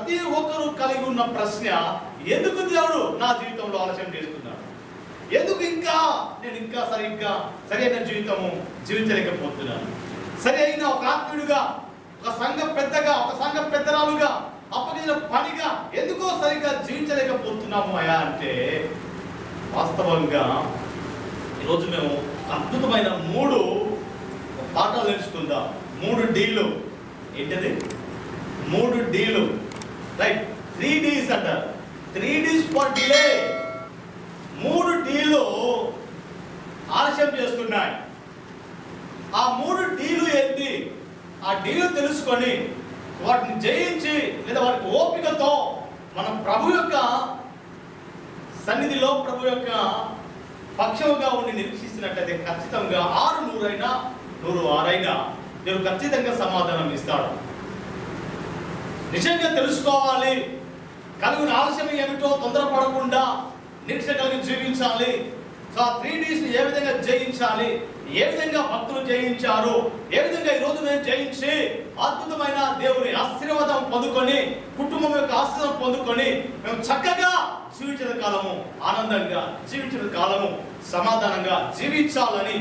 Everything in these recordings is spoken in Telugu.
ప్రతి ఒక్కరూ కలిగి ఉన్న ప్రశ్న, ఎందుకు దేవుడు నా జీవితంలో ఆలస్యం చేస్తున్నాడు? ఎందుకు నేను ఇంకా సరైన జీవితము జీవించలేకపోతున్నాను? సరి అయిన ఒక ఆత్మీయుడిగా, ఒక సంఘ పెద్దగా, ఒక సంఘ పెద్దరాలుగా అప్పగించిన పనిగా ఎందుకో సరిగ్గా జీవించలేకపోతున్నాము అయా అంటే, వాస్తవంగా ఈరోజు మేము అద్భుతమైన 3 పాఠాలు నేర్చుకుందాం. 3 డీలు. ఏంటది? 3 డీలు, రైట్? 3 Ds అంటారు. 3 Ds ఫర్ డిలే. 3 డీలు ఆలస్యం చేస్తున్నాయి. ఆ 3 డీలు ఏంటి? ఆ డీలు తెలుసుకొని వాటిని జయించి, లేదా వాటికి ఓపికతో మనం ప్రభు యొక్క సన్నిధిలో, ప్రభు యొక్క పక్షముగా ఉండి నిరీక్షిస్తున్నట్లయితే ఖచ్చితంగా 6 100 106 దేవుడు ఖచ్చితంగా సమాధానం ఇస్తాడు. నిజంగా తెలుసుకోవాలి, కలిగిన ఆలస్యం ఏమిటో తొందరపడకుండా నిరీక్ష కలిగి జీవించాలి. సో ఆ 3 Ds ఏ విధంగా జయించాలి, ఏ విధంగా భక్తులు జయించారు, ఏ విధంగా ఈరోజు మేము జయించి అద్భుతమైన దేవుని ఆశీర్వాదం పొందుకొని, కుటుంబం యొక్క ఆశీర్వాదం పొందుకొని మేము చక్కగా జీవించిన కాలము, ఆనందంగా జీవించిన కాలము, సమాధానంగా జీవించాలని,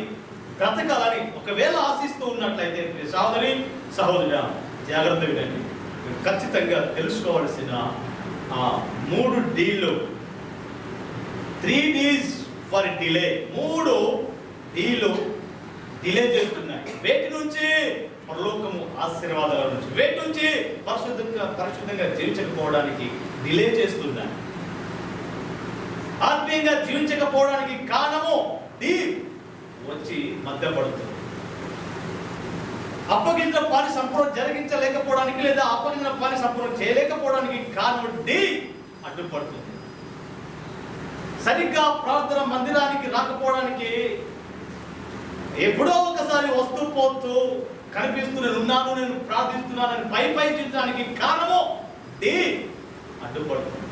బ్రతకాలని ఒకవేళ ఆశిస్తూ ఉన్నట్లయితే సహోదరి సహోదరుడా జాగ్రత్త వినండి. ఖచ్చితంగా తెలుసుకోవాల్సిన ఆ 3 deal, 3 Ds for delay. 3 deal delay చేస్తున్నాయి. వేటి నుంచి? పరలోకము ఆశీర్వాదాల నుంచి. వేటి నుంచి? పరిశుద్ధంగా జీవించకపోవడానికి డిలే చేస్తున్నాయి. ఆత్మీయంగా జీవించకపోవడానికి కారణము డి వచ్చి మధ్యపడుతుంది. అప్పగించిన పని సంపూర్ణ జరిగించలేకపోవడానికి, లేదా అప్పగించిన పని సంపూర్ణ చేయలేకపోవడానికి కారణం డి అడ్డుపడుతుంది. సరిగ్గా ప్రార్థన మందిరానికి రాకపోవడానికి, ఎప్పుడో ఒకసారి వస్తూ పోతూ కనిపిస్తూ నేను ప్రార్థిస్తున్నానని పై జీవితానికి కారణము డి అడ్డుపడుతుంది.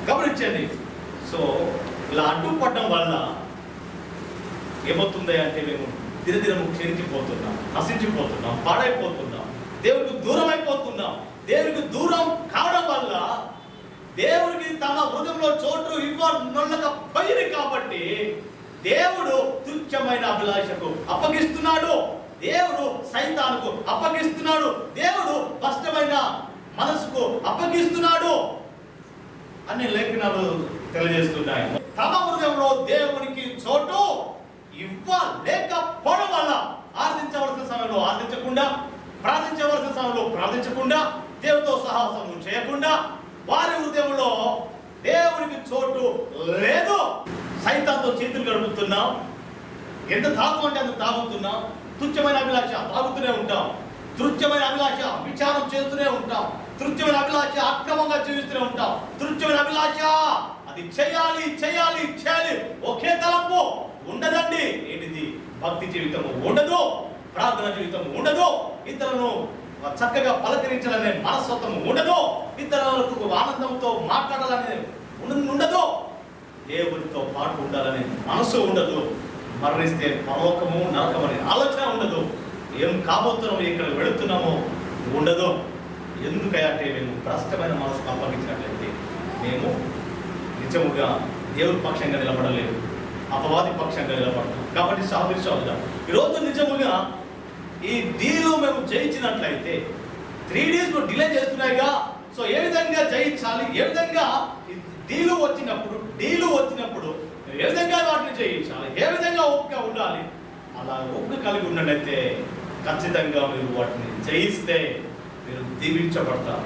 గమనించండి. సో ఇలా అడ్డుపడడం వల్ల ఏమవుతుంది అంటే, మేము దినదినము క్షీణించిపోతున్నాం, నశించిపోతున్నాం, పాడైపోతున్నాం, దేవుడికి దూరం అయిపోతున్నాం. దేవుడికి దూరం కావడం వల్ల దేవుడికి తన హృదయంలో చోటు ఇవ్వనొల్లకపోయింది కాబట్టి దేవుడు తుచ్చమైన అభిలాషకు అప్పగిస్తున్నాడు, దేవుడు సైతానుకు అప్పగిస్తున్నాడు, దేవుడు కష్టమైన మనసుకు అప్పగిస్తున్నాడు అని లేఖనాలు తెలియజేస్తున్నాయి. తమ హృదయంలో దేవునికి చోటు ఇవ్వలేకపోవడం వల్ల ఆరాధించవలసిన సమయంలో ఆరాధించకుండా, ప్రార్థించవలసిన సమయంలో ప్రార్థించకుండా, దేవుడితో సహవాసం చేయకుండా, వారి హృదయంలో దేవునికి చోటు లేదు. సైతాన్తో చేతులు గడుపుతున్నాం. ఎంత తాగుమంటే అంత తాగుతున్నాం. తుచ్చమైన అభిలాష తాగుతూనే ఉంటాం. తుచ్చమైన అభిలాష విచారం చేస్తూనే ఉంటాం. తుచ్చమైన అభిలాష అక్రమంగా జీవిస్తూనే ఉంటాం. తుచ్చమైన అభిలాష అది చేయాలి. ఒకే తలంపు ఉండదండి. ఏంటిది? భక్తి జీవితము ఉండదు, ప్రార్థన జీవితం ఉండదు, ఇతరులను చక్కగా పలకరించాలనే మనస్తత్వం ఉండదు, ఇతరులకు ఆనందంతో మాట్లాడాలనే ఉండదు, దేవునితో పాటు ఉండాలనే మనసు ఉండదు, మరణిస్తే పరలోకము నరకం అనే ఆలోచన ఉండదు, ఏం కాబోతున్నామో ఇక్కడ వెళుతున్నామో ఉండదు. ఎందుకంటే మేము భ్రష్టమైన మనసుకు అప్పగించినట్లయితే మేము నిజముగా దేవుని పక్షంగా నిలబడలేదు, అపవాది పక్షంగా నిలబడతాం. కాబట్టి సహోదరుడా, ఈరోజు నిజముగా ఈ డీలో మేము జయించినట్లయితే 3 Ds డిలే చేస్తున్నాయిగా. సో ఏ విధంగా జయించాలి, ఏ విధంగా డీలు వచ్చినప్పుడు ఏ విధంగా వాటిని జయించాలి, ఏ విధంగా ఓపిక ఉండాలి, అలా ఓపిక కలిగి ఉన్నట్లయితే ఖచ్చితంగా మీరు వాటిని జయిస్తే మీరు దీవించబడతారు.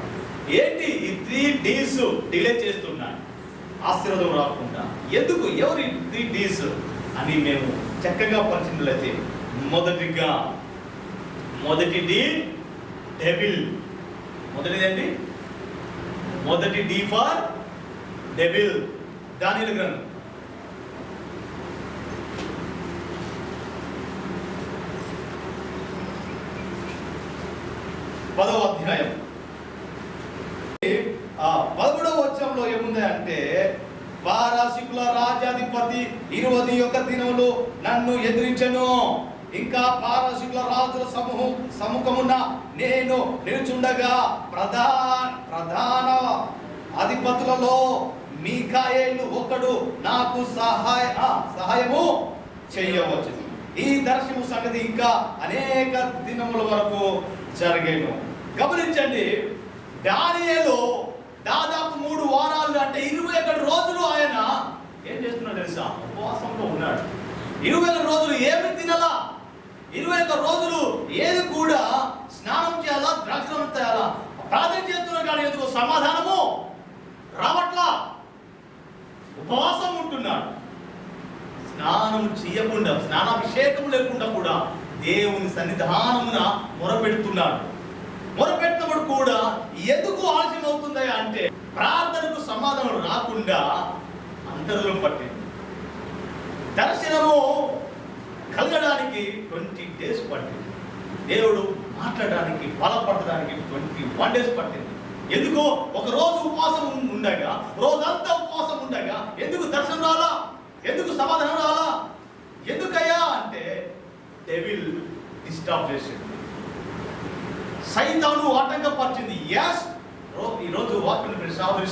ఏంటి ఈ 3 Ds డిలే చేస్తున్నాయి, ఆశీర్వాదం రాకుండా? ఎందుకు? ఎవరి 3 Ds అని మేము చక్కగా పరిశీలిస్తే, మొదటిది డెవిల్. మొదటిదండి, మొదటి డి ఫర్ డెవిల్. దానియేలు గ్రంథం 10వ అధ్యాయం 11వ వచనంలో ఏముంది అంటే, పారసీకుల రాజాధిపతి 21 దినములు నన్ను ఎదిరించెను. ఇంకా పారసీకుల రాజుల సముఖమున నేను నిలుచుండగా ప్రధాన అధిపతులలో మీకాయేలు ఒకడు నాకు సహాయము చేయవచ్చు. ఈ దర్శనము సంగతి ఇంకా అనేక దినముల వరకు జరిగేను. గమనించండి, దానియేలు దాదాపు 3 వారాలు అంటే 21 రోజులు ఆయన ఏం చేస్తున్నాడు తెలుసా? ఉపవాసంలో ఉన్నాడు. 21 రోజులు ఏమి తినాలా? 21 రోజులు ఏది కూడా స్నానం చేయాలా, ద్రాక్షారం చేయాలా, ప్రార్థన చేస్తున్నా కానీ ఎందుకు సమాధానము రావట్లా. ఉపవాసం ఉంటున్నాడు. స్నానం చేయకుండా, స్నానాభిషేకం లేకుండా కూడా దేవుని సన్నిధానమున మొరపెడుతున్నాడు. మొరపెట్టినప్పుడు కూడా ఎందుకు ఆలస్యం అవుతుందా అంటే ప్రార్థనకు సమాధానం రాకుండా అంతర్యం పట్టింది. దర్శనము కలగడానికి 20 days పట్టింది. దేవుడు మాట్లాడడానికి, బలపడడానికి 21 days పట్టింది. ఎందుకో ఒక రోజు ఉపవాసం ఉండగా, రోజంతా ఉపవాసం ఉండగా ఎందుకు దర్శనం రాలా? ఎందుకు సమాధానం రాలా? ఎందుకయ్యా అంటే డెవిల్ డిస్టర్బ్ చేసింది, సైతాను ఆటంకపరిచింది. ఎస్, ఈరోజు వాక్యం సహోదరి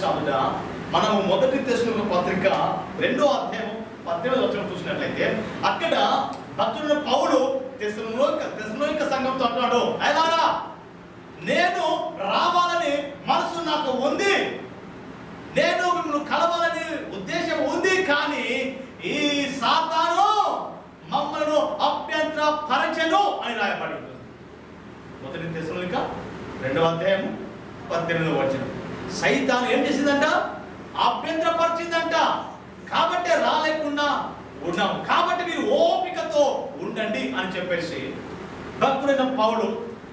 మనము 1 తెస్సలోనిక పత్రిక 2వ అధ్యాయం 18వ వచనం చూసినట్లయితే అక్కడ భక్తుడైన పౌలు తెస్సలోనిక సంఘంతో అంటాడు, అయ్యలారా నేను రావాలని మనసు నాకు ఉంది, నేను మిమ్మల్ని కలవాలని ఉద్దేశం ఉంది, కానీ ఈ సాతాను మమ్మల్ని అభ్యంతరపరచెను అని రాయబడింది. 1 తెస్సలోనిక 2వ అధ్యాయం 18వ వచనం. సైతాను ఏం చేసిందంట? అభ్యంతరపరిచిందంట. కాబట్టి రాలేకుండా ఉన్నాం, కాబట్టి మీరు ఓపికతో ఉండండి అని చెప్పేసి భక్తుడైన పౌలు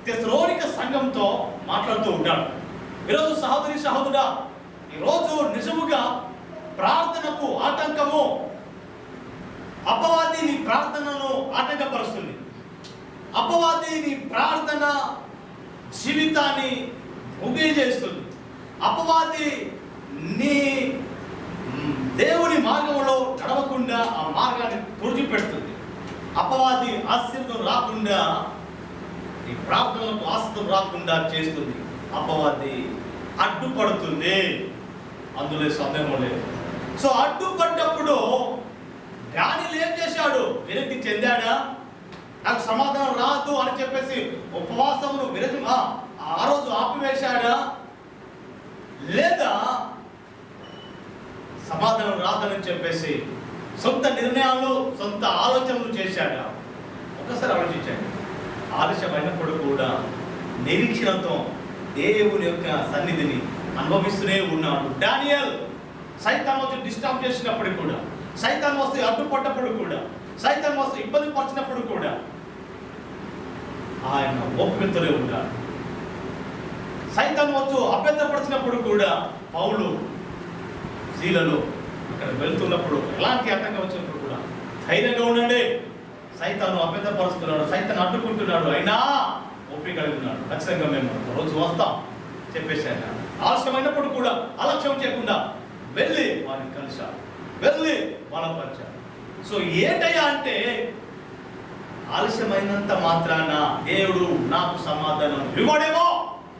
తెస్సలోనిక సంఘంతో మాట్లాడుతూ ఉన్నాడు. ఈరోజు సహోదరుడా, ఈరోజు నిజముగా ప్రార్థనకు ఆటంకము, అపవాది నీ ప్రార్థనను ఆటంకపరుస్తుంది. అపవాది నీ ప్రార్థన జీవితాన్ని ముగియజేస్తుంది. అపవాది నీ దేవుని మార్గంలో నడవకుండా ఆ మార్గాన్ని తుడిచిపెడుతుంది. అపవాది ఆశీర్వాదం రాకుండా, ఈ ప్రార్థనలకు ఆశీర్వాదం రాకుండా చేస్తుంది. అపవాది అడ్డుపడుతుంది, అందులో సందేహం లేదు. సో అడ్డుపడ్డప్పుడు దానియేలు ఏం చేశాడు? విరక్తి చెందాడా? నాకు సమాధానం రాదు అని చెప్పేసి ఉపవాసమును ఆ రోజు ఆపివేశాడా? లేదా సమాధానం రాదని చెప్పేసి సొంత నిర్ణయాలు, సొంత ఆలోచనలు చేశాడా? ఒకసారి ఆలోచించండి. ఆలస్యమైనప్పుడు కూడా నిరీక్షణతో దేవుని యొక్క సన్నిధిని అనుభవిస్తూనే ఉన్నాడు దానియేలు. సైతాన్ వచ్చి డిస్టర్బ్ చేసినప్పుడు కూడా, సైతాన్ వస్తే అడ్డుపడ్డప్పుడు కూడా, సైతాన్ వస్తే ఇబ్బంది పరిచినప్పుడు కూడా ఆయన ఓపికతోనే ఉన్నాడు. సైతాన్ వచ్చు అభ్యంతరపరిచినప్పుడు కూడా పౌలు శీలలో అక్కడ వెళ్తున్నప్పుడు ఎలాంటి ఆటంకం వచ్చినప్పుడు కూడా ధైర్యంగా ఉండండి. సైతాను అభ్యంతరపరుస్తున్నాడు, సైతాన్ అడ్డుకుంటున్నాడు, అయినా ఓపిక కలిగి ఉన్నాడు. ఖచ్చితంగా మేము రోజు వస్తాం చెప్పేశాను. ఆలస్యమైనప్పుడు కూడా అలక్ష్యం చేయకుండా వెళ్ళి వారిని కలిశాడు, వెళ్ళి బలపరిచాడు. సో ఏంటయ్యా అంటే ఆలస్యమైనంత మాత్రాన దేవుడు నాకు సమాధానం ఇవ్వడేమో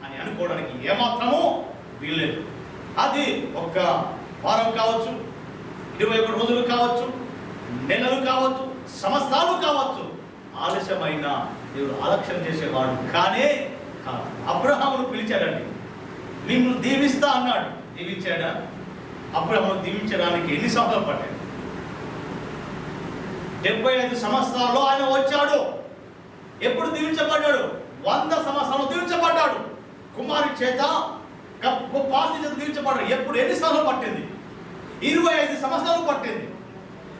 అని అనుకోవడానికి ఏమాత్రము వీల్లేదు. అది ఒక వారం కావచ్చు, 21 రోజులు కావచ్చు, నెలలు కావచ్చు, సంవత్సరాలు కావచ్చు. ఆలస్యమైన దేవుడు అలక్ష్యం చేసేవాడు కానే కాదు. అబ్రహామును పిలిచాడండి, మిమ్మల్ని దీవిస్తా అన్నాడు. దీవించాడా? అబ్రహామును దీవించడానికి ఎన్ని సంవత్సరాలు పట్టాడు? 75 సంవత్సరాల్లో ఆయన వచ్చాడు. ఎప్పుడు దీవించబడ్డాడు? 100 సంవత్సరాలు దీవించబడ్డాడు. కుమారు చేత గొప్ప ఆస్తి చేత దీవించబడ్డాడు. ఎప్పుడు ఎన్ని సంవత్సరాలు పట్టింది? 25 సంవత్సరాలు పట్టింది.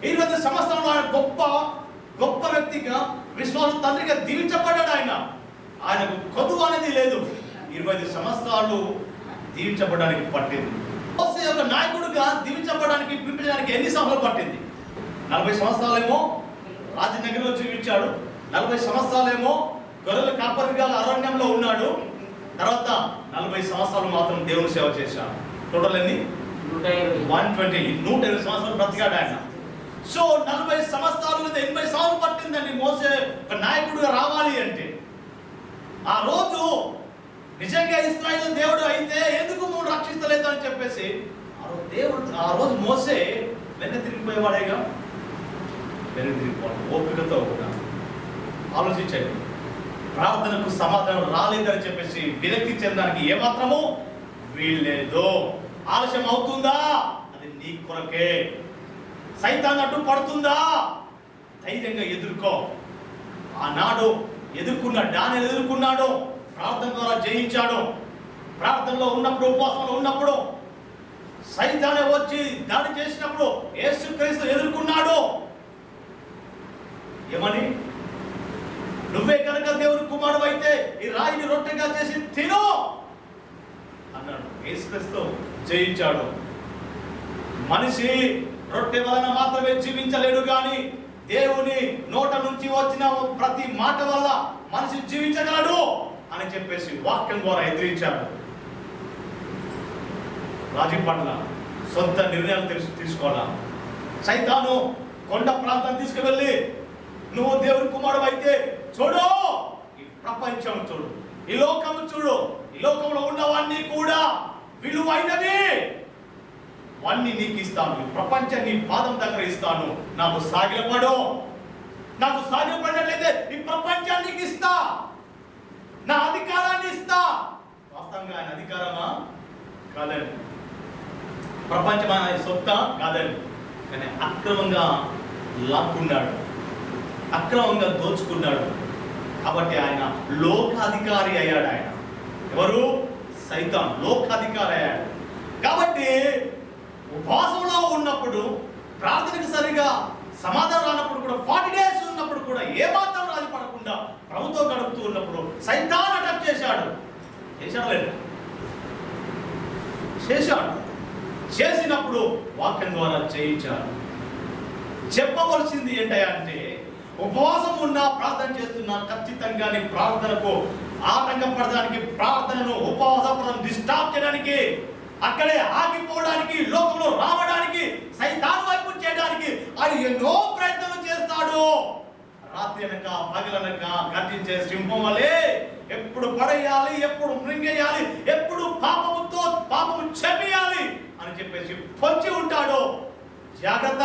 25 సంవత్సరాలు ఆయన గొప్ప వ్యక్తిగా, విశ్వాస తండ్రిగా దీవించబడ్డాడు. ఆయనకు కొదువు అనేది లేదు. 25 సంవత్సరాలు దీవించబడడానికి పట్టింది. మోసే యొక్క నాయకుడిగా దీవించబడడానికి, పిలిపించడానికి ఎన్ని సంవత్సరాలు పట్టింది? 40 సంవత్సరాలేమో రాజనగరంలో జీవించాడు, 40 సంవత్సరాలేమో గొర్రెల కాపరిగా అరణ్యంలో ఉన్నాడు. తర్వాత 40 సంవత్సరాలు మాత్రం దేవుని సేవ చేశాడు. టోటల్ ఎన్ని? 120 సంవత్సరాలు బ్రతికాడు ఆయన. సో 40 సంవత్సరాలు లేదా 80 సంవత్సరాలు పట్టిందండి మోసే ఒక నాయకుడిగా రావాలి అంటే. ఆ రోజు నిజంగా ఇశ్రాయేలు దేవుడు అయితే ఎందుకు నువ్వు రక్షిస్తలేదు అని చెప్పేసి ఆ రోజు మోసే వెన్న తిరిగిపోయేవాడేగా. వెన్న తిరిగిపోవడం ఓపికతో కూడా ఆలోచించండి. ప్రార్థనకు సమాధానం రాలేదని చెప్పేసి విరక్తి చెందడానికి ఏమాత్రము వీల్లేదు. ఆలస్యం అవుతుందా, అది నీ కొరకే. సైతాన్ అడ్డు పడుతుందా, ధైర్యంగా ఎదుర్కో. ఆనాడు దానిని ఎదుర్కొన్నాడు, ప్రార్థన ద్వారా జయించాడు. ప్రార్థనలో ఉన్నప్పుడు, ఉపవాసంలో ఉన్నప్పుడు సైతానే వచ్చి దాడి చేసినప్పుడు యేసుక్రీస్తు ఎదుర్కొన్నాడు. ఏమని? నువ్వే కనుక దేవుని కుమారుడు అయితే ఈ రాయిని రొట్టెగా చేసి తిను అన్నాడు. యేసుక్రీస్తు జయించాడు. మనిషి రొట్టె వలన మాత్రమే జీవించలేడు కానీ దేవుని నోట నుంచి వచ్చిన ప్రతి మాట వల్ల మనిషి జీవించగలడు అని చెప్పేసి వాక్యం ద్వారా ఎదిరించాడు. రాజీ పట్ల సొంత నిర్ణయాలు తీసుకోవాలా. సైతాను కొండ ప్రాంతం తీసుకువెళ్ళి నువ్వు దేవుని కుమారుడు అయితే చూడు, ఈ ప్రపంచం చూడు, ఈ లోకము చూడు, ఈ లోకంలో ఉన్నవన్నీ కూడా విలువైనవి, వాన్ని నీకు ఇస్తాను, ఈ ప్రపంచాన్ని నీ పాదం దగ్గర ఇస్తాను, నాకు సాగిలపడు. నాకు సాగిలపడినట్లయితే ఈ ప్రపంచాన్ని నీకు ఇస్తా, నా అధికారాన్ని ఇస్తా. వాస్తవంగా ఆయన అధికారమా కాదండి, ప్రపంచం ఆయన సొంత కాదండి. కానీ అక్రమంగా లాక్కున్నాడు, అక్రమంగా దోచుకున్నాడు. కాబట్టి ఆయన లోకాధికారి అయ్యాడు. ఆయన ఎవరు? సైతాన్ లోకాధికారి అయ్యాడు. కాబట్టి ఉపవాసంలో ఉన్నప్పుడు, ప్రార్థనకు సరిగా సమాధానం రానప్పుడు కూడా, 40 days ఉన్నప్పుడు కూడా ఏమాత్రం రాజీ పడకుండా ప్రభుతో గడుపుతూ ఉన్నప్పుడు సైతాన్ అటాక్ చేశాడు. చేశాడు. చేసినప్పుడు వాక్యం ద్వారా చేయించాడు. చెప్పవలసింది ఏంటంటే, ఉపవాసం ఉన్నా ప్రార్థన చేస్తున్నా ఖచ్చితంగా నీ ప్రార్థనకు ఆటంకపడడానికి, ప్రార్థనను ఉపవాసం డిస్టర్బ్ చేయడానికి, అక్కడే ఆగిపోవడానికి, లోకంలో రావడానికి, సైతాన్ వైపు చేయడానికి ఆయన ఎన్నో ప్రయత్నాలు చేస్తాడు. రాత్రి అనక పగలనక గర్జించే సింహం వలె ఎప్పుడు పడేయాలి, ఎప్పుడు మృంగేయాలి, ఎప్పుడు పాపము చెయ్యాలి అని చెప్పేసి పొంచి ఉంటాడు. జాగ్రత్త.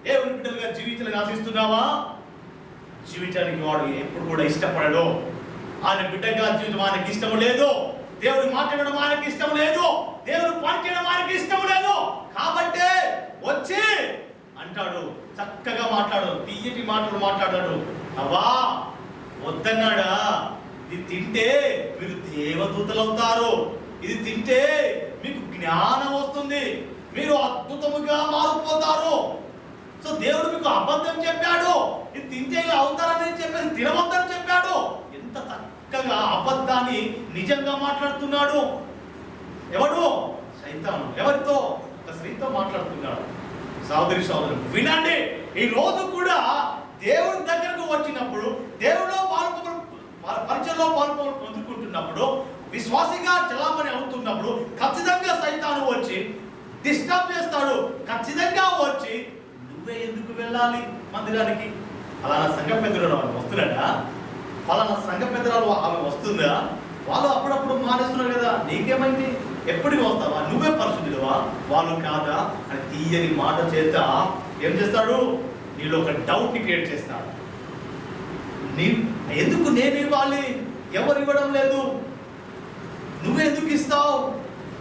దేవుని బిడ్డలుగా జీవించాలని ఆశిస్తున్నావా? జీవించడానికి వాడు ఎప్పుడు కూడా ఇష్టపడడు. ఆయన బిడ్డగా జీవితం ఆయనకి ఇష్టం లేదు. దేవుడు మాట్లాడడం ఆయనకి ఇష్టం లేదు. దేవుడు పని చేయడం ఆయనకి ఇష్టం లేదు. కాబట్టే వచ్చి అంటాడు, చక్కగా మాట్లాడు, తీయటి మాటలు మాట్లాడాడు. అవ్వా వద్దన్నాడా? ఇది తింటే మీరు దేవదూతలు అవుతారు, ఇది తింటే మీకు జ్ఞానం వస్తుంది, మీరు అద్భుతముగా మారిపోతారు. సో దేవుడు మీకు అబద్ధం చెప్పాడు, ఇది తింటే ఇలా అవుతారని చెప్పేసి తినవద్దని చెప్పాడు. ఎంత చక్కగా అబద్ధాన్ని నిజంగా మాట్లాడుతున్నాడు. ఎవడు? సైతాను. ఎవరితో? ఒక స్త్రీతో మాట్లాడుతున్నాడు. సోదరి వినండి, ఈ రోజు కూడా దేవుడి దగ్గరకు వచ్చినప్పుడు, దేవుడిలో పరిచయంలో పొందుకుంటున్నప్పుడు, విశ్వాసిగా చలామణి అవుతున్నప్పుడు ఖచ్చితంగా సైతాను వచ్చి డిస్టర్బ్ చేస్తాడు. ఖచ్చితంగా వచ్చి నువ్వే ఎందుకు వెళ్ళాలి మందిరానికి? ఫలానా సంఘ పెద్దలు వస్తున్నాడా? ఫలానా సంఘ పెద్దలు ఆమె వస్తుందా? వాళ్ళు అప్పుడప్పుడు మానేస్తున్నారు కదా, నీకేమైంది? ఎప్పటికి వస్తావా? నువ్వే పరిశుద్ధుడువా, వాళ్ళు కాదా అని తీయని మాట చేత ఏం చేస్తాడు? నీలో ఒక డౌట్ క్రియేట్ చేస్తాడు. ఎందుకు నేను ఇవ్వాలి? ఎవరు ఇవ్వడం లేదు, నువ్వెందుకు ఇస్తావు?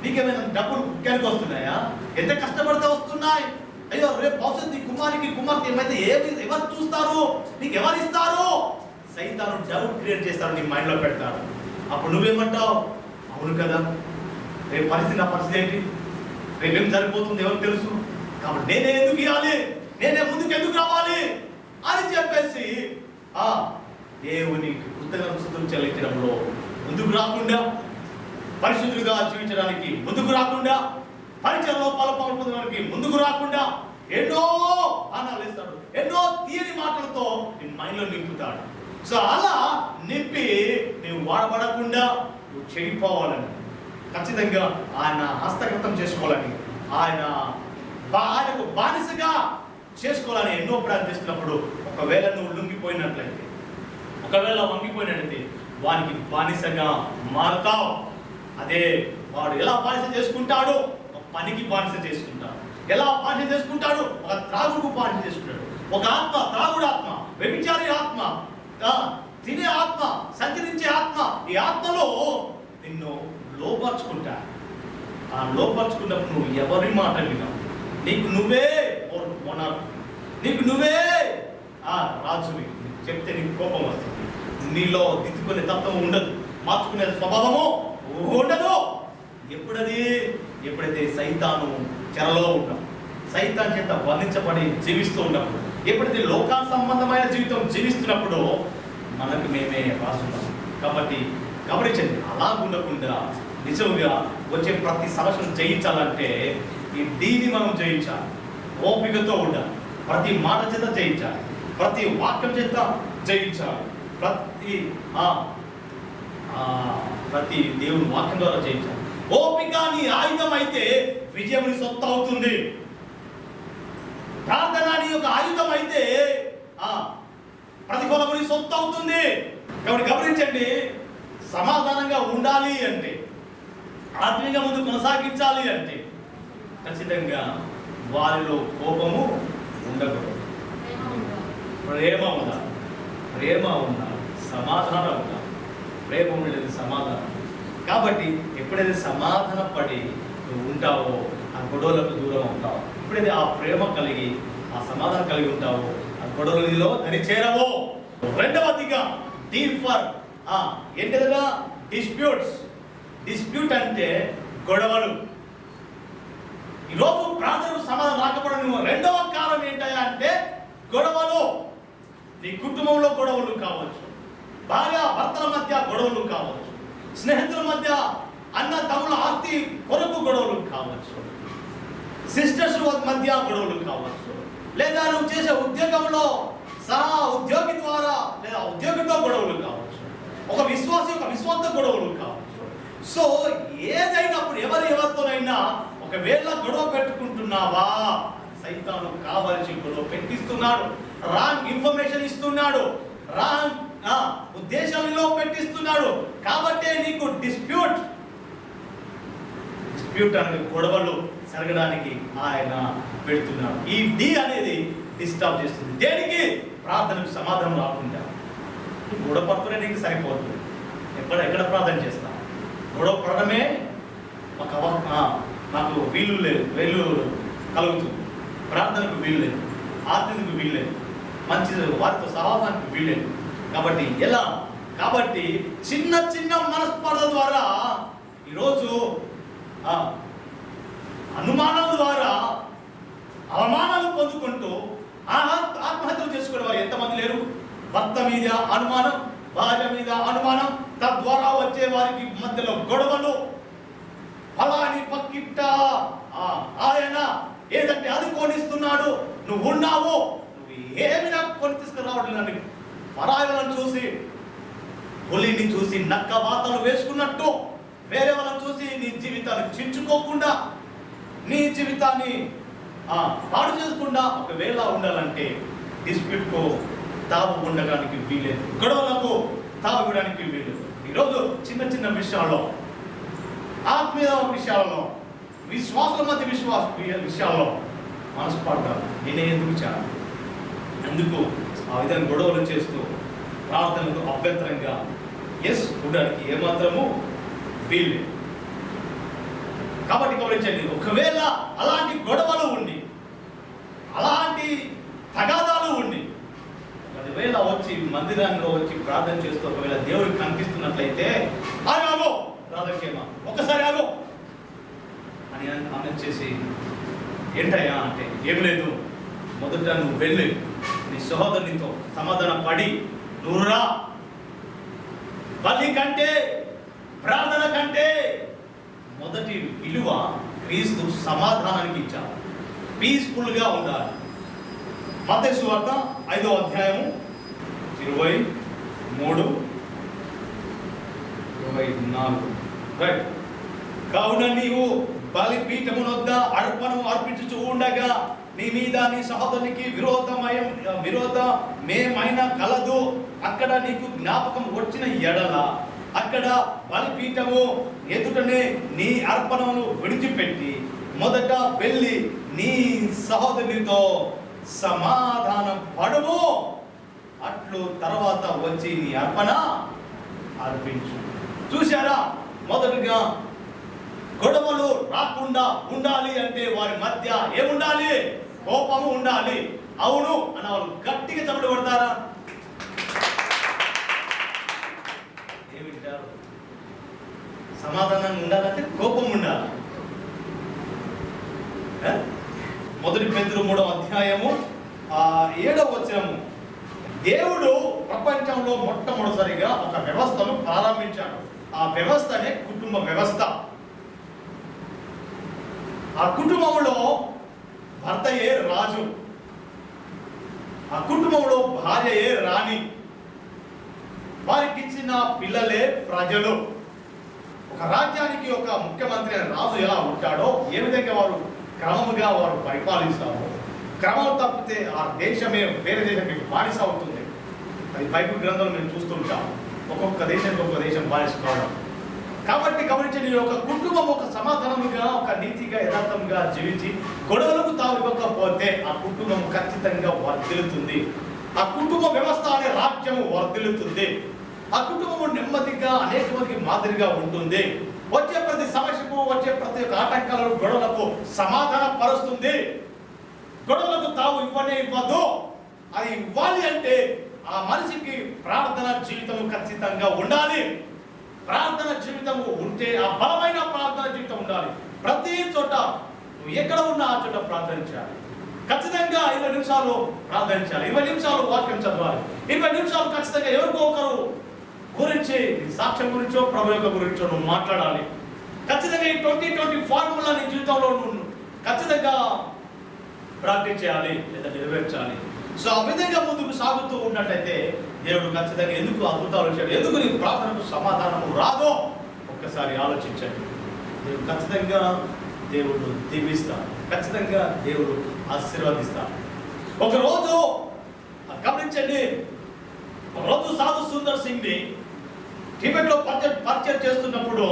నీకేమైనా డబ్బులు కనుక వస్తున్నాయా? ఎంత కష్టపడితే వస్తున్నాయి? అయ్యో రేపు భవిష్యత్తు నీ కుమార్తె ఏమైతే ఎవరు చూస్తారు, నీకు ఎవరు ఇస్తారు? సైతాను డౌట్ క్రియేట్ చేస్తాడు, నీ మైండ్లో పెడతాడు. అప్పుడు నువ్వేమంటావు? అవును కదా, రేపు పరిస్థితి, నా పరిస్థితి ఏంటి, రేపేం సరిపోతుంది ఎవరికి తెలుసు, కాబట్టి నేనే ఎందుకు ఇవ్వాలి, నేనే ముందుకు ఎందుకు రావాలి అని చెప్పేసి దేవునికి కృతజ్ఞతలు చెల్లించడంలో ముందుకు రాకుండా, పరిశుద్ధులుగా జీవించడానికి ముందుకు రాకుండా, పరిచయంలో పాల్పొందడానికి ముందుకు రాకుండా ఎన్నో బాణాలు వేస్తాడు, ఎన్నో తీయని మాటలతో నీ మైండ్లో నింపుతాడు. సో అలా నింపి నువ్వు వాడబడకుండా నువ్వు చెడిపోవాలని, ఖచ్చితంగా ఆయన హస్తగతం చేసుకోవాలని, ఆయనకు బానిసగా చేసుకోవాలని ఎన్నో ప్రయత్నిస్తున్నప్పుడు, ఒకవేళ నువ్వు లొంగిపోయినట్లయితే, ఒకవేళ వంగిపోయినట్లయితే వానికి బానిసగా మారుతావు. అదే వాడు ఎలా బానిస చేసుకుంటాడు? ఒక పనికి బానిస చేసుకుంటాడు. ఎలా బానిస చేసుకుంటాడు? ఒక త్రాగుకు బానిస చేసుకుంటాడు. ఒక ఆత్మ, త్రాగుడు ఆత్మ, వ్యభిచారి ఆత్మ, తినే ఆత్మ, సంచరించే ఆత్మ, ఈ ఆత్మలో నిన్ను లోపరుచుకుంటా. ఆ లోపరుచుకున్నప్పుడు నువ్వు ఎవరి మాట వినవు. నీకు నువ్వే నీకు నువ్వే రాజువి. చెప్తే నీకు కోపం వస్తుంది. నీలో దిద్దుకునే తత్వం ఉండదు, మార్చుకునే స్వభావము ఉండదు. ఎప్పుడైతే సైతాను చెరలో ఉన్నాం, సైతాన్ చేత బంధించబడి జీవిస్తూ ఉన్నప్పుడు, ఎప్పుడైతే లోకా సంబంధమైన జీవితం జీవిస్తున్నప్పుడు మనకు మేమే రాస్తున్నాం. కాబట్టి గమనించండి, అలా ఉండకుండా నిజంగా వచ్చే ప్రతి సమస్యను జయించాలంటే ఈ దీన్ని మనం జయించాలి. ఓపికతో ఉండాలి. ప్రతి మాట చేత జయించాలి, ప్రతి వాక్యం చేత జయించాలి, ప్రతి దేవుని వాక్యం ద్వారా జయించాలి. ఓపిక నీ ఆయుధం అయితే విజయం నీ సొత్తు అవుతుంది. ప్రార్థన నీ యొక్క ఆయుధం అయితే ప్రతిఫలం నీ సొత్తు అవుతుంది. కాబట్టి గమనించండి, సమాధానంగా ఉండాలి అంటే, ఆత్మీయంగా ముందు కొనసాగించాలి అంటే ఖచ్చితంగా వారిలో కోపము ఉండకూడదు, ప్రేమ ఉండాలి. ప్రేమ ఉండాలి, సమాధానం ఉండాలి. ప్రేమ ఉండేది సమాధానం. కాబట్టి ఎప్పుడైతే సమాధాన పడి నువ్వు ఉంటావో ఆ గొడవలకు దూరం ఉంటావు. ఎప్పుడైతే ఆ ప్రేమ కలిగి ఆ సమాధానం కలిగి ఉంటావో ఆ గొడవలలో దరి చేరవో. రెండవదిగా డీప్ ఫర్ ఏంటిదిగా డిస్ప్యూట్స్. డిస్ప్యూట్ అంటే గొడవలు. ఈరోజు ప్రార్థనకు సమాధానం రాకపోవడం రెండవ కారణం ఏంటయ్యా అంటే గొడవలు. నీ కుటుంబంలో గొడవలు కావచ్చు, భార్య భర్తల మధ్య గొడవలు కావచ్చు, స్నేహితుల మధ్య అన్న తమ్ముల ఆస్తి కొరకు గొడవలు కావచ్చు, సిస్టర్స్ మధ్య గొడవలు కావచ్చు, లేదా నువ్వు చేసే ఉద్యోగంలో సహా ఉద్యోగి ద్వారా లేదా ఉద్యోగితో గొడవలు కావచ్చు, ఒక విశ్వాసంతో గొడవలు కావచ్చు. సో ఏదైనప్పుడు ఎవరితోనైనా ఒకవేళ గొడవ పెట్టుకుంటున్నావా, సైతాను కావలసి గొడవ పెట్టిస్తున్నాడు, రాంగ్ ఇన్ఫర్మేషన్ ఇస్తున్నాడు, రాంగ్ ఉద్దేశాలలో పెట్టిస్తున్నాడు. కాబట్టే నీకు డిస్ప్యూట్ అనేది గొడవలు జరగడానికి ఆయన పెడుతున్నాడు. ఈ డి అనేది డిస్టర్బ్ చేస్తుంది. దేనికి? ప్రార్థనకు సమాధానం రాకుండా. గొడవ పడుతూనే నీకు సరిపోతుంది. ఎక్కడ ప్రార్థన చేస్తా? గొడవ పడడమే నాకు వీలు కలుగుతుంది. ప్రార్థనకు వీలు లేదు, ఆత్మీయతకు వీలు లేదు, మంచి వారితో సహవాసానికి వీలు లేదు. కాబట్టి చిన్న చిన్న మనస్పర్ధ ద్వారా ఈరోజు అనుమానాల ద్వారా అవమానాలు పొందుకుంటూ ఆత్మహత్యలు చేసుకునే వారు ఎంతమంది లేరు? భర్త మీద అనుమానం, భార్య మీద అనుమానం, తద్వారా వచ్చే వారికి మధ్యలో గొడవలు. ఫలాని పక్కిట్ట ఆయన ఏదంటే అది కొనిస్తున్నాడు, నువ్వు ఉన్నావు, నువ్వు ఏమి నాకు కొని తీసుకురావట్లేదని పరాయిలను చూసి, పులిని చూసి నక్క వాతలు వేసుకున్నట్టు వేరే వాళ్ళని చూసి నీ జీవితాన్ని చించుకోకుండా, నీ జీవితాన్ని పాడు చేసుకుండా ఒకవేళ ఉండాలంటే డిస్ప్యూట్కు తావు ఉండడానికి వీలేదు, గొడవలకు తావు ఇవ్వడానికి వీలేదు. ఈరోజు చిన్న చిన్న విషయాల్లో, ఆత్మీయ విషయాల్లో, విశ్వాసుల మధ్య విషయాల్లో మనస్పర్ధాలు నేనే ఎందుకు చేయాలి? అందుకు ఆ విధంగా గొడవలు చేస్తూ ప్రార్థనకు అభ్యంతరంగా ఉండడానికి ఏమాత్రము వీల్లేదు. కాబట్టి గమనించండి, ఒకవేళ అలాంటి గొడవలు ఉండి, అలాంటి తగాదాలు ఉండి, ఒకవేళ వచ్చి మందిరాల్లో వచ్చి ప్రార్థన చేస్తూ ఒకవేళ దేవుడికి కనిపిస్తున్నట్లయితే ఆగో ప్రార్థన చేయమా, ఒక్కసారి ఆగో అని ఆమె చేసి ఏంటయ్యా అంటే ఏం లేదు, మొదట నువ్వు వెళ్ళి నీ సహోదరునితో సమాధానం పడి నువ్వు రా. బలి కంటే ప్రార్థన కంటే మొదటి విలువ క్రీస్తు సమాధానానికి ఇచ్చారు. పీస్ఫుల్గా ఉండాలి. మత్తయి సువార్త 5వ అధ్యాయము 23-24. రైట్. కావున నీవు బలిపీఠమునొద్ద అర్పణము అర్పించుచూ ఉండగా నీ మీద నీ సహోదరునికి విరోధమేమైనా కలదు, అక్కడ నీకు జ్ఞాపకం వచ్చిన ఎడల అక్కడ బలిపీఠము ఎదుటనే నీ అర్పణను విడిచిపెట్టి మొదట వెళ్ళి నీ సహోదరునితో సమాధానం పడుము, అట్లు తర్వాత వచ్చి నీ అర్పణ అర్పించు. చూశారా, మొదటిగా గొడవలు రాకుండా ఉండాలి అంటే వారి మధ్య ఏముండాలి? కోపము ఉండాలి. అవును అని వాళ్ళు గట్టిగా చప్పట్లు కొడతారా? ఏమింటారు? సమాధానంగా ఉండాలంటే కోపం ఉండాలి. మొదటి పేతురు 3వ అధ్యాయము 7వ వచనము, దేవుడు ప్రపంచంలో మొట్టమొదటిసారిగా ఒక వ్యవస్థను ప్రారంభించాడు. ఆ వ్యవస్థనే కుటుంబ వ్యవస్థ. ఆ కుటుంబంలో భర్తయే రాజు, ఆ కుటుంబంలో భార్యయే రాణి, వారికి ఇచ్చిన పిల్లలే ప్రజలు. ఒక రాజ్యానికి ఒక ముఖ్యమంత్రి రాజు ఎలా ఉంటాడో, ఏ విధంగా వారు క్రమముగా వారు పరిపాలిస్తారో, క్రమం తప్పితే ఆ దేశమే వేరే దేశానికి బానిస అవుతుంది. అది బైబిల్ గ్రంథంలో మేము చూస్తుంటాం. ఒక్కొక్క దేశానికి ఒక్కొక్క దేశం బానిస కావడం. కాబట్టి గమనించండి, ఒక కుటుంబం ఒక సమాధానముగా, ఒక నీతిగా, యథార్థంగా జీవించి గొడవలకు తావు ఇవ్వకపోతే ఆ కుటుంబం ఖచ్చితంగా వర్ధిల్లుతుంది. ఆ కుటుంబ వ్యవస్థ అనే రాజ్యము వర్ధిల్లుతుంది. ఆ కుటుంబము నెమ్మదిగా అనేక మందికి మాదిరిగా ఉంటుంది. వచ్చే ప్రతి సమస్యకు, వచ్చే ప్రతి ఒక్క ఆటంకాలకు, గొడవలకు సమాధాన పరుస్తుంది. గొడవలకు తావు ఇవ్వదు. అది ఇవ్వాలి అంటే ఆ మనిషికి ప్రార్థన జీవితము ఖచ్చితంగా ఉండాలి. ప్రార్థన జీవితము ఉంటే, ఆ బలమైన ప్రార్థన జీవితం ఉండాలి. ప్రతి చోట నువ్వు ఎక్కడ ఉన్నా ఆ చోట ప్రార్థించాలి. ఖచ్చితంగా 20 నిమిషాలు ప్రార్థించాలి. 20 నిమిషాలు వాక్యం చదవాలి. 20 నిమిషాలు ఖచ్చితంగా ఎవరికో ఒకరు గురించి, సాక్ష్యం గురించో ప్రభు యొక్క గురించో నువ్వు మాట్లాడాలి. ఖచ్చితంగా ఈ 2020 ఫార్ములా నీ జీవితంలో నువ్వు ఖచ్చితంగా ప్రాక్టీస్ చేయాలి లేదా నెరవేర్చాలి. సో ఆ విధంగా ముందుకు సాగుతూ ఉన్నట్లయితే దేవుడు ఖచ్చితంగా ఎందుకు అద్భుతాలు వచ్చాడు, ఎందుకు నీ ప్రార్థనకు సమాధానము రాదో ఒక్కసారి ఆలోచించండి. దేవుడు ఖచ్చితంగా దేవుడు దీవిస్తాడు, ఖచ్చితంగా దేవుడు ఆశీర్వదిస్తాడు. ఒకరోజు గమనించండి, ఒకరోజు సాధు సుందర్ సింగ్ ని టిబెట్లో పరిచయం చేస్తున్నప్పుడు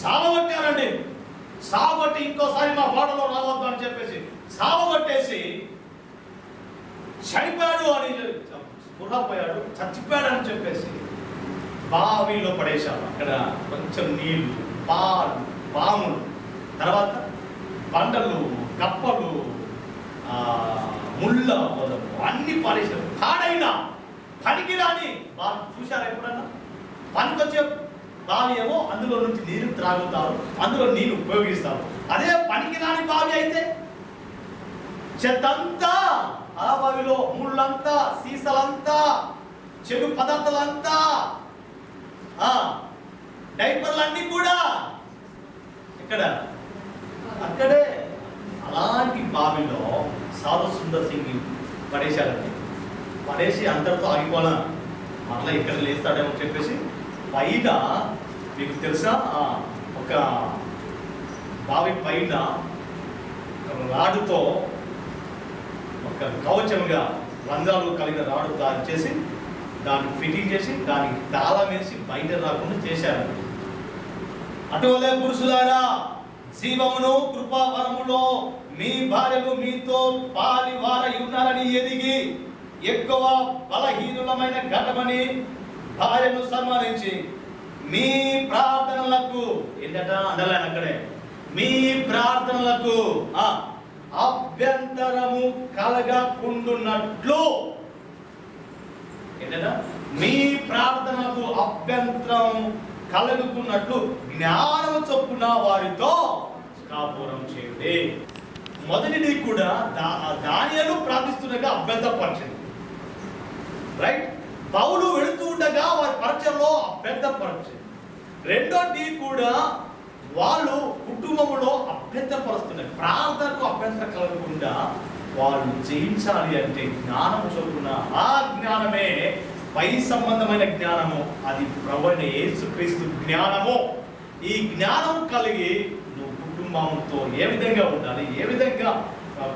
సావగొట్టారండి. సావగొట్టి ఇంకోసారి మా వాడలో రావద్దు అని చెప్పేసి సావగొట్టేసి చనిపోయాడు అని స్పృహపోయాడు, చచ్చిపోయాడు అని చెప్పేసి బావిలో పడేశాడు. అక్కడ కొంచెం నీళ్లు, పాములు, తర్వాత బండలు, కప్పలు, ముళ్ళ పొదలు అన్ని పారేశారు. కాడైనా పనికిరాని బావి చూశారా ఎప్పుడన్నా? పనికొచ్చే బావి ఏమో అందులో నుంచి నీరు త్రాగుతారు, అందులో నీరు ఉపయోగిస్తారు. అదే పనికిరాని బావి అయితే చెత్తంతా ఆ బావిలో, ముళ్ళంతా, సీసలంతా, చెడు పదార్థాలంతా, డైపర్లన్నీ కూడా ఇక్కడ అక్కడే అలాంటి బావిలో సాధు సుందర్ సింగ్ పడేశారండి. పడేసి అందరితో ఆగిపోనా, మరలా ఇక్కడ లేస్తాడేమో చెప్పేసి పైన, మీకు తెలుసా, ఒక బావి పైన రాడుతో ఒక కవచముగా రంధ్రాలు కలిగిన రాడు తయారు చేసి దాన్ని ఫిట్టింగ్ చేసి దానికి తాళం వేసి బయట రాకుండా చేశారు. అటువలే పురుషులారా, జీవమును కృపావరములో మీ భార్యలు మీతో పాలివారై ఉన్నారని ఎదిగి ఎక్కువ బలహీనులమైన ఘటమని భార్యను సన్మానించి మీ ప్రార్థనలకు, ఏంటట అండర్లైన్ అక్కడే, మీ ప్రార్థనలకు అభ్యంతరము కలగకుండున్నట్లు, ఏంటట, మీ ప్రార్థనలకు అభ్యంతరం కలుగుకున్నట్లు జ్ఞానము చొప్పున వారితో కాపురం చేయండి. మొదటిది కూడా దానియేలు ప్రార్థిస్తుండగా అభ్యంతరపరిచింది, రైట్? పౌలు వెళుతూ ఉండగా వారి పరిచయంలో అభ్యంతరపరిచింది. రెండోది కూడా వాళ్ళు కుటుంబంలో అభ్యంతరపరుస్తున్నారు. ప్రార్థనకు అభ్యంతరం కలగకుండా వాళ్ళు జయించాలి అంటే జ్ఞానము చొప్పున, ఆ జ్ఞానమే పై సంబంధమైన జ్ఞానము, అది ప్రభువైన యేసుక్రీస్తు జ్ఞానము. ఈ జ్ఞానం కలిగి నువ్వు కుటుంబంతో ఏ విధంగా ఉండాలి, ఏ విధంగా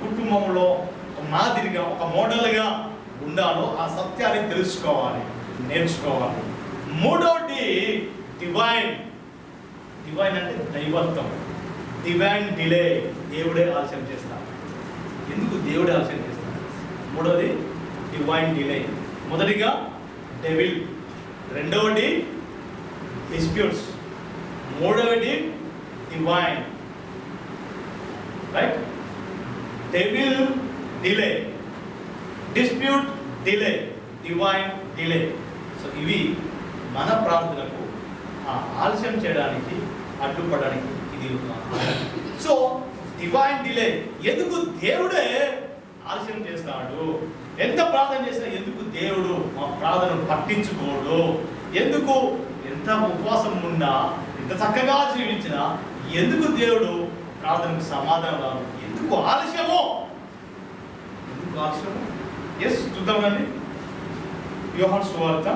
కుటుంబంలో ఒక మాదిరిగా, ఒక మోడల్గా ఉండాలో ఆ సత్యాన్ని తెలుసుకోవాలి, నేర్చుకోవాలి. మూడవది డివైన్. డివైన్ అంటే దైవత్వం. డివైన్ డిలే, దేవుడే ఆలస్యం చేస్తాడు. ఎందుకు దేవుడే ఆలస్యం చేస్తాడు? మూడవది డివైన్ డిలే. మొదటిగా డెవిల్, రెండవది డిస్ప్యూట్స్, మూడవది divine. Right? Devil delay, dispute delay, divine delay. So ఇవి మన ప్రార్థనకు ఆలస్యం చేయడానికి, అడ్డుపడడానికి ఇది. సో డివైన్ డిలే, ఎందుకు దేవుడే ఆలస్యం చేస్తాడు? ఎంత ప్రార్థన చేసినా ఎందుకు దేవుడు మా ప్రార్థనను పట్టించుకోడు? ఎందుకు ఎంత ఉపవాసం ఉన్నా, ఎంత చక్కగా జీవించినా ఎందుకు దేవుడు ప్రార్థనకు సమాధానం రాదు? ఎందుకు ఆలస్యమో? ఎందుకు ఆలస్యమో? ఎస్, చూద్దామండి. యోహాను సువార్త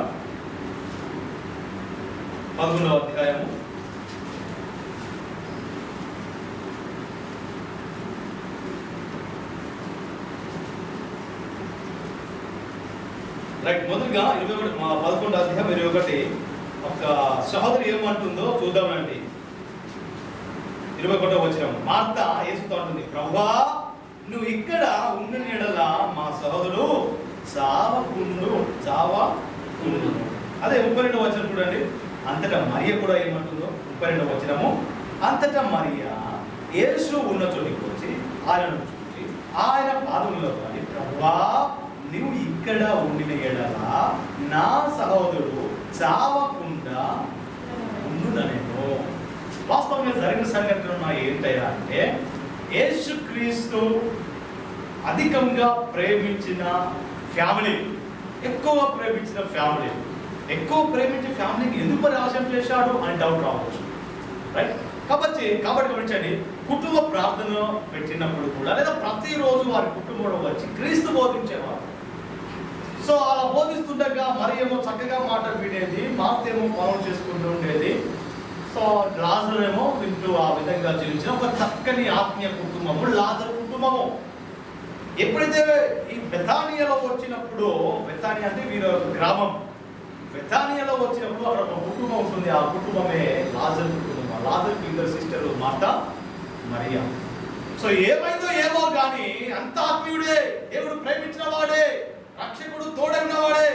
11వ అధ్యాయము రైట్. మొదటిగా 11వ అధ్యాయం 21 ఒక సహోదరి ఏమంటుందో చూద్దామండి. 21వ వచనం. మార్త యేసుతో అంటుంది, ప్రభువా నువ్వు ఇక్కడ ఉన్న నీడల మా సహోదరుడు చావకుండు. అదే 32వ వచనం చూడండి. అంతటా మరియ కూడా ఏమంటుందో 32వ వచనము. అంతటా మరియ యేసు ఉన్న చోటికి వచ్చి ఆయనను చూసి ఆయన పాదములలో పడి, ప్రభువా నువ్వు ఇక్కడ ఉండిన ఎడల నా సహోదరుడు చావకుండా ఉండుననేమో. వాస్తవంగా జరిగిన సంఘటన ఏంటయ్యా అంటే, యేసుక్రీస్తు అధికంగా ప్రేమించిన ఫ్యామిలీ, ఎక్కువ ప్రేమించిన ఫ్యామిలీ, ఎక్కువ ప్రేమించే ఫ్యామిలీకి ఎందుకు మరి ఆలస్యం చేశాడు అని డౌట్ రావచ్చు. రైట్? కాబట్టి గమనించండి, కుటుంబ ప్రార్థన పెట్టినప్పుడు కూడా, లేదా ప్రతిరోజు వారి కుటుంబంలో వచ్చి క్రీస్తు బోధించేవారు. సో అలా బోధిస్తుండగా మరి ఏమో చక్కగా మాట వినేది, మార్త ఏమో పనులు చేసుకుంటూ ఉండేది. సో లాజరు ఏమో వింటూ ఆ విధంగా జీవించిన ఒక చక్కని ఆత్మీయ కుటుంబము లాజరు కుటుంబము. ఎప్పుడైతే ఈ బెతానియాలో వచ్చినప్పుడు, బెతానియా అంటే వీరు గ్రామం, బెతానియాలో వచ్చినప్పుడు అక్కడ ఒక కుటుంబం ఉంటుంది. ఆ కుటుంబమే లాజరు కుటుంబం. లాజరుకి ఇద్దరు సిస్టర్లు, మార్త, మరియా. సో ఏమైందో ఏమో కానీ అంత ఆత్మీయుడే, దేవుడు ప్రేమించిన వాడే, రక్షకుడు తోడైన వాడే.